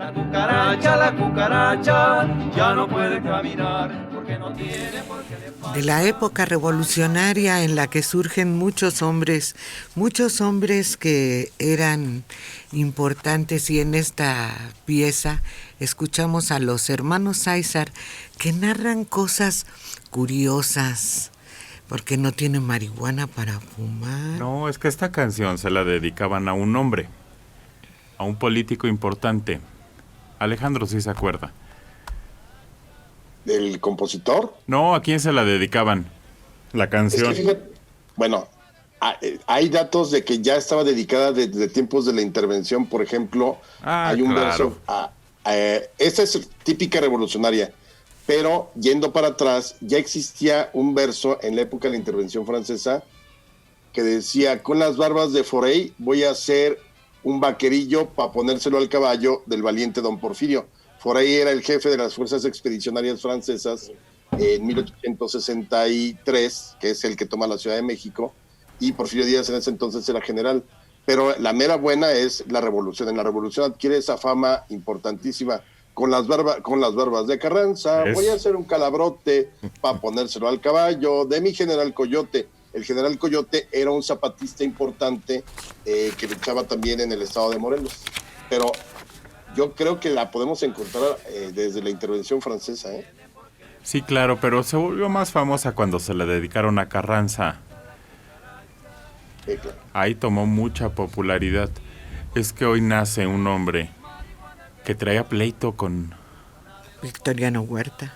La cucaracha ya no puede caminar porque no tiene por qué le falta. De la época revolucionaria en la que surgen muchos hombres que eran importantes, y en esta pieza escuchamos a los hermanos Sáizar que narran cosas curiosas, porque no tienen marihuana para fumar. No, es que esta canción se la dedicaban a un hombre, a un político importante. Alejandro sí se acuerda. ¿Del compositor? No, ¿a quién se la dedicaban? La canción. Es que fíjate, bueno, hay datos de que ya estaba dedicada desde tiempos de la intervención. Por ejemplo, hay un claro. verso. Esta es típica revolucionaria, pero yendo para atrás, ya existía un verso en la época de la intervención francesa que decía: con las barbas de Forey voy a hacer un vaquerillo para ponérselo al caballo del valiente don Porfirio. Forey era el jefe de las fuerzas expedicionarias francesas en 1863, que es el que toma la Ciudad de México, y Porfirio Díaz en ese entonces era general. Pero la mera buena es la revolución. En la revolución adquiere esa fama importantísima. Con las barbas de Carranza, voy a hacer un calabrote para ponérselo al caballo de mi general Coyote. El general Coyote era un zapatista importante que luchaba también en el estado de Morelos. Pero yo creo que la podemos encontrar desde la intervención francesa. Sí, claro, pero se volvió más famosa cuando se le dedicaron a Carranza. Claro. Ahí tomó mucha popularidad. Es que hoy nace un hombre que traía pleito con Victoriano Huerta.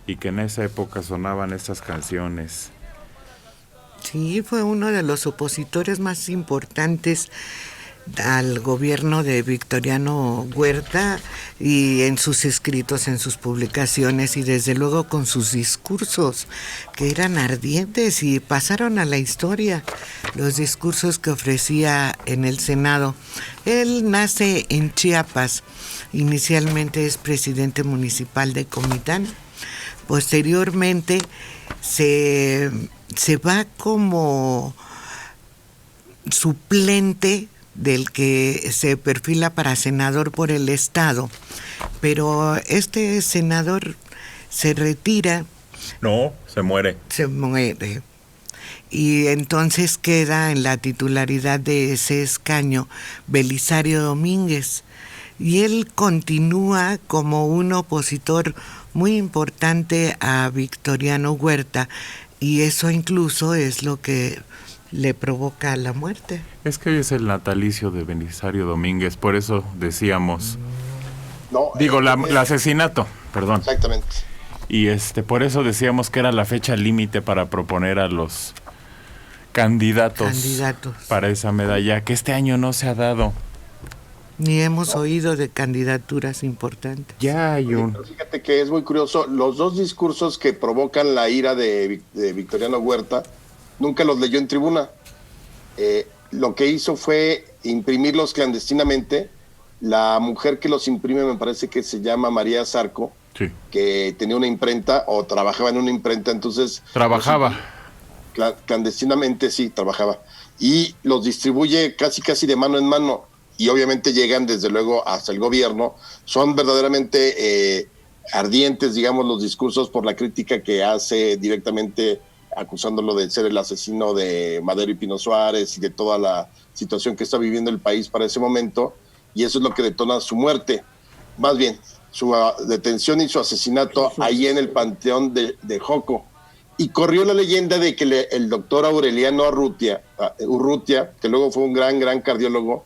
Y que en esa época sonaban esas canciones. Sí, fue uno de los opositores más importantes al gobierno de Victoriano Huerta, y en sus escritos, en sus publicaciones, y desde luego con sus discursos, que eran ardientes y pasaron a la historia, los discursos que ofrecía en el Senado. Él nace en Chiapas, inicialmente es presidente municipal de Comitán, posteriormente se va como suplente del que se perfila para senador por el estado, pero este senador se retira. No, se muere. Y entonces queda en la titularidad de ese escaño Belisario Domínguez, y él continúa como un opositor muy importante a Victoriano Huerta, y eso incluso es lo que le provoca la muerte. Es que hoy es el natalicio de Belisario Domínguez, por eso decíamos... No, el asesinato, perdón. Exactamente. Y por eso decíamos que era la fecha límite para proponer a los candidatos para esa medalla, que este año no se ha dado. Ni hemos oído de candidaturas importantes. Ya hay un... Pero fíjate que es muy curioso, los dos discursos que provocan la ira de Victoriano Huerta, nunca los leyó en tribuna. Lo que hizo fue imprimirlos clandestinamente. La mujer que los imprime, me parece que se llama María Zarco, sí, que tenía una imprenta o trabajaba en una imprenta, entonces... Trabajaba. Clandestinamente, sí, trabajaba. Y los distribuye casi de mano en mano. Y obviamente llegan desde luego hasta el gobierno. Son verdaderamente ardientes, digamos, los discursos por la crítica que hace directamente, acusándolo de ser el asesino de Madero y Pino Suárez y de toda la situación que está viviendo el país para ese momento, y eso es lo que detona su muerte, más bien su detención y su asesinato ahí en el Panteón de Joco. Y corrió la leyenda de que el doctor Aureliano Urrutia, que luego fue un gran cardiólogo,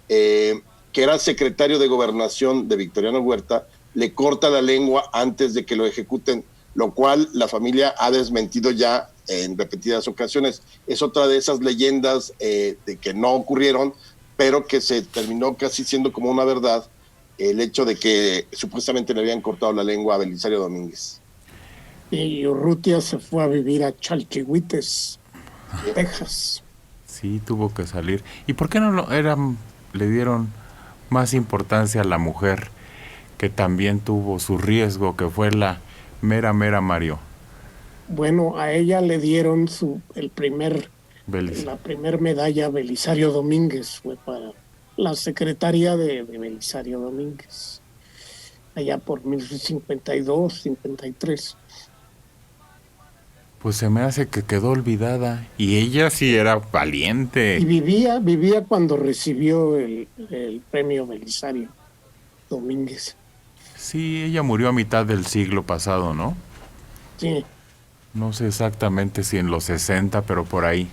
que era secretario de Gobernación de Victoriano Huerta, le corta la lengua antes de que lo ejecuten, lo cual la familia ha desmentido ya en repetidas ocasiones. Es otra de esas leyendas de que no ocurrieron, pero que se terminó casi siendo como una verdad, el hecho de que supuestamente le habían cortado la lengua a Belisario Domínguez. Y Urrutia se fue a vivir a Chalchihuites, Texas. Sí, tuvo que salir. ¿Y por qué no le dieron más importancia a la mujer, que también tuvo su riesgo, que fue la mera Mario? Bueno, a ella le dieron la primer medalla Belisario Domínguez, fue para la secretaria de Belisario Domínguez, allá por 1952, 53. Pues se me hace que quedó olvidada. Y ella sí era valiente. Y vivía cuando recibió el premio Belisario Domínguez. Sí, ella murió a mitad del siglo pasado, ¿no? Sí, No sé exactamente si en los 60, pero por ahí.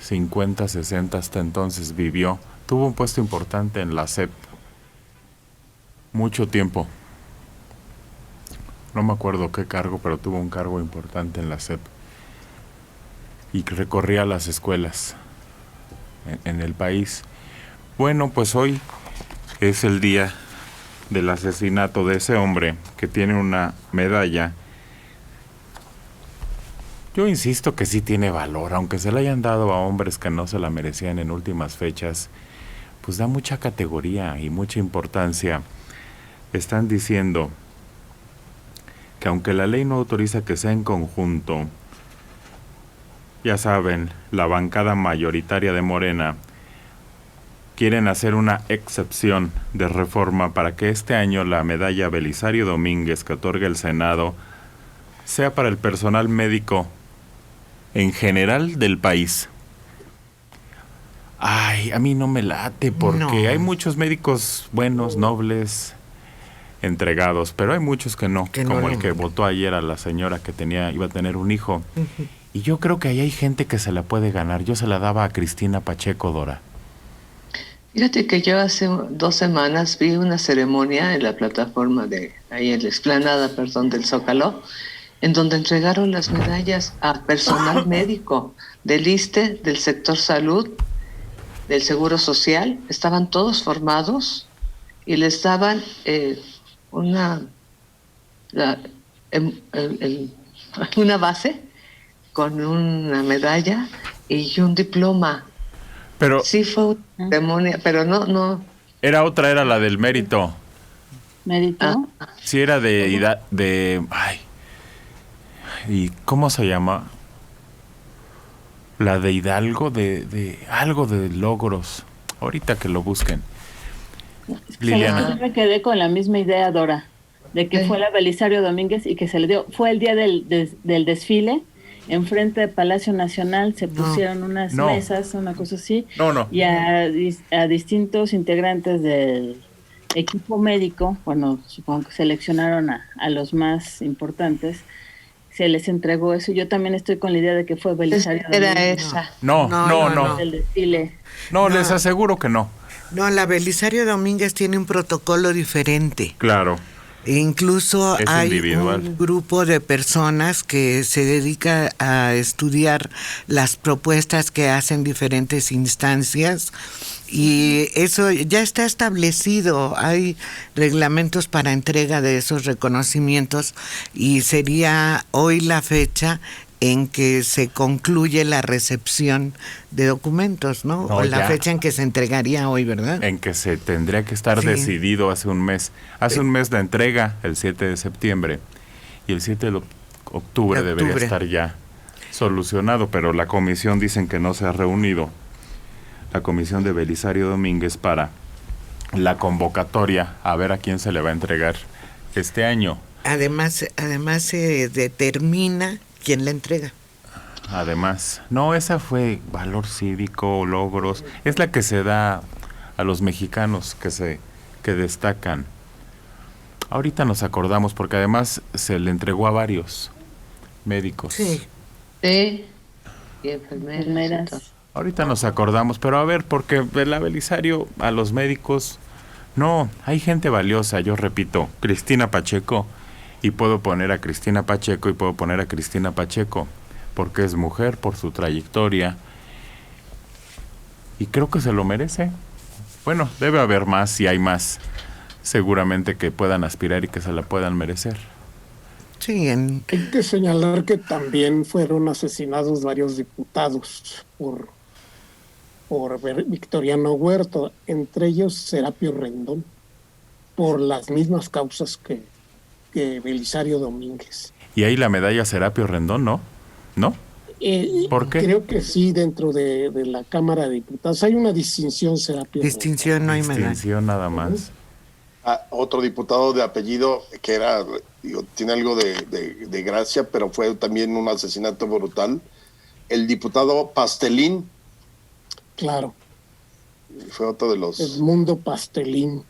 50, 60 hasta entonces vivió. Tuvo un puesto importante en la SEP. Mucho tiempo. No me acuerdo qué cargo, pero tuvo un cargo importante en la SEP. Y recorría las escuelas en el país. Bueno, pues hoy es el día del asesinato de ese hombre que tiene una medalla. Yo insisto que sí tiene valor, aunque se la hayan dado a hombres que no se la merecían en últimas fechas, pues da mucha categoría y mucha importancia. Están diciendo que aunque la ley no autoriza que sea en conjunto, ya saben, la bancada mayoritaria de Morena quieren hacer una excepción de reforma para que este año la medalla Belisario Domínguez que otorga el Senado sea para el personal médico en general del país. Ay, a mí no me late porque No. hay muchos médicos buenos, nobles, entregados, pero hay muchos que no, Que no como le- el que votó ayer a la señora que iba a tener un hijo. Y yo creo que ahí hay gente que se la puede ganar. Yo se la daba a Cristina Pacheco, Dora. Fíjate que yo hace 2 semanas vi una ceremonia en la plataforma ahí en la explanada, perdón, del Zócalo, en donde entregaron las medallas a personal médico del ISSSTE, del sector salud, del Seguro Social. Estaban todos formados y les daban la- una base con una medalla y un diploma. Pero Sí fue una ceremonia, pero no. era la del mérito. ¿Mérito? Sí, era ay, ¿y cómo se llama? La de Hidalgo, de algo de logros. Ahorita que lo busquen. Liliana. Yo me quedé con la misma idea, Dora, de que fue la Belisario Domínguez y que se le dio. Fue el día del desfile. Enfrente del Palacio Nacional se pusieron unas No. mesas, una cosa así, No. y a distintos integrantes del equipo médico, bueno, supongo que seleccionaron a los más importantes, se les entregó eso. Yo también estoy con la idea de que fue Belisario Era Domínguez esa. No. del desfile. No, les aseguro que no. No, la Belisario Domínguez tiene un protocolo diferente. Claro. E incluso Es hay individual. un grupo de personas que se dedica a estudiar las propuestas que hacen diferentes instancias y eso ya está establecido. Hay reglamentos para entrega de esos reconocimientos y sería hoy la fecha en que se concluye la recepción de documentos, ¿no? No, O la ya. fecha en que se entregaría hoy, ¿verdad? En que se tendría que estar Sí. decidido hace un mes. Hace un mes la entrega, el 7 de septiembre, y el 7 de octubre debería estar ya solucionado, pero la comisión dicen que no se ha reunido. La comisión de Belisario Domínguez para la convocatoria a ver a quién se le va a entregar este año. Además se determina quién la entrega. Además, no, esa fue valor cívico, logros, es la que se da a los mexicanos que destacan. Ahorita nos acordamos porque además se le entregó a varios médicos. Sí. Sí. Y enfermeras. Enfermeras. y todo. Ahorita nos acordamos, pero a ver, porque la Belisario a los médicos, no, hay gente valiosa, yo repito, Cristina Pacheco, y puedo poner a Cristina Pacheco y puedo poner a Cristina Pacheco, porque es mujer, por su trayectoria, y creo que se lo merece. Bueno, debe haber más, si hay más, seguramente que puedan aspirar y que se la puedan merecer. Sí, hay que señalar que también fueron asesinados varios diputados por Victoriano Huerta, entre ellos Serapio Rendón, por las mismas causas que Belisario Domínguez. Y ahí la medalla Serapio Rendón, ¿no? ¿No? ¿Por qué? Creo que sí, dentro de la Cámara de Diputados hay una distinción, Serapio. Distinción no hay medalla. Distinción nada más. Otro diputado de apellido que era, digo, tiene algo de gracia, pero fue también un asesinato brutal. El diputado Pastelín Claro, fue otro de los... Edmundo Pastelín.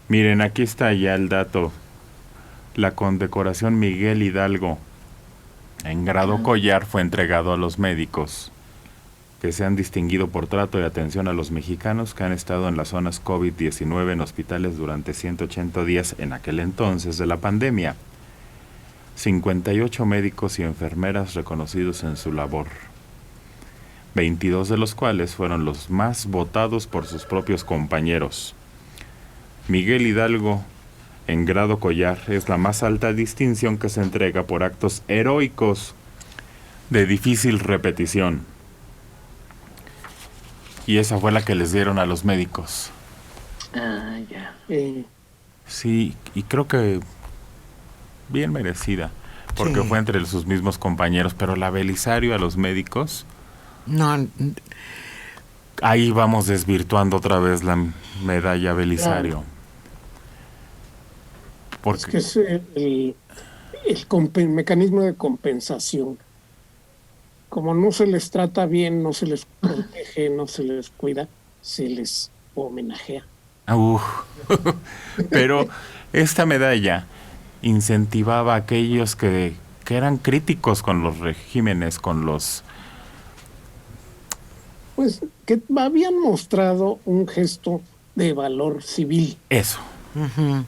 Miren, aquí está ya el dato. La condecoración Miguel Hidalgo en grado collar fue entregado a los médicos que se han distinguido por trato y atención a los mexicanos que han estado en las zonas COVID-19 en hospitales durante 180 días en aquel entonces de la pandemia. 58 médicos y enfermeras reconocidos en su labor, 22 de los cuales fueron los más votados por sus propios compañeros. Miguel Hidalgo, en grado collar, es la más alta distinción que se entrega por actos heroicos de difícil repetición. Y esa fue la que les dieron a los médicos. Ah, ya. Sí, y creo que bien merecida, porque Sí. fue entre sus mismos compañeros, pero la Belisario a los médicos, No, ahí vamos desvirtuando otra vez la medalla Belisario. Es Porque que es el mecanismo de compensación. Como no se les trata bien, no se les protege, no se les cuida, se les homenajea. pero esta medalla incentivaba a aquellos que eran críticos con los regímenes, con los... Pues que habían mostrado un gesto de valor civil. Eso.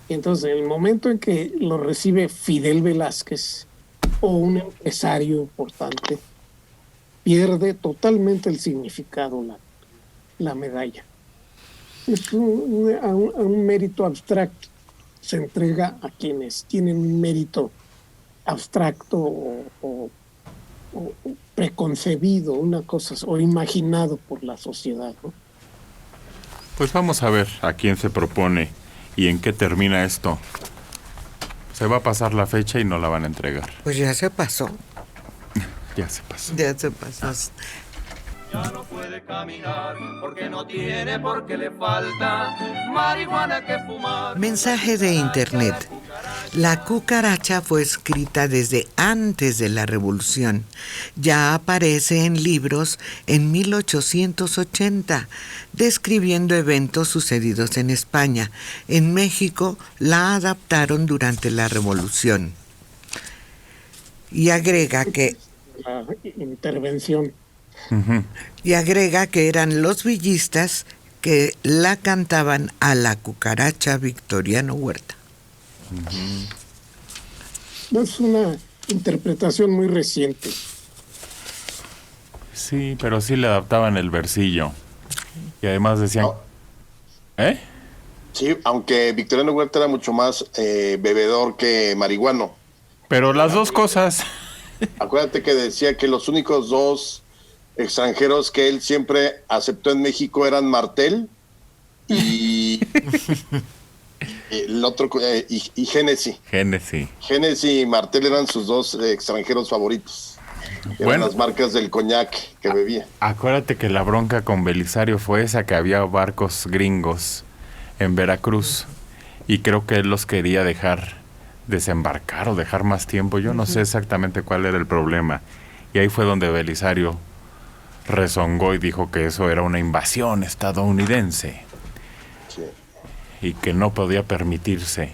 Y entonces, en el momento en que lo recibe Fidel Velázquez o un empresario importante, pierde totalmente el significado la medalla. Es un mérito abstracto. Se entrega a quienes tienen un mérito abstracto o preconcebido, una cosa, o imaginado por la sociedad, ¿no? Pues vamos a ver a quién se propone y en qué termina esto. Se va a pasar la fecha y no la van a entregar. pues ya se pasó. Ya se pasó. Ya se pasó. Ya no puede caminar porque no tiene, porque le falta marihuana que fumar. Mensaje de internet. La cucaracha fue escrita desde antes de la Revolución. Ya aparece en libros en 1880, describiendo eventos sucedidos en España. En México la adaptaron durante la Revolución. Y agrega que La intervención. eran los villistas que la cantaban a la cucaracha Victoriano Huerta. Es una interpretación muy reciente. Sí, pero sí le adaptaban el versillo. Y además decían... No. ¿Eh? Sí, aunque Victoriano Huerta era mucho más bebedor que marihuano. Pero las dos cosas... Acuérdate que decía que los únicos dos extranjeros que él siempre aceptó en México eran Martel y el otro y Hennessy. Génesis. Hennessy y Martel eran sus dos extranjeros favoritos. Eran Bueno. las marcas del coñac que bebía. Acuérdate que la bronca con Belisario fue esa, que había barcos gringos en Veracruz y creo que él los quería dejar desembarcar o dejar más tiempo. Yo no sé exactamente cuál era el problema. Y ahí fue donde Belisario rezongó y dijo que eso era una invasión estadounidense Sí. y que no podía permitirse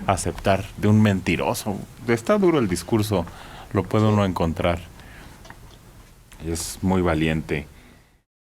aceptar de un mentiroso. Está duro el discurso, lo puede uno encontrar. Es muy valiente.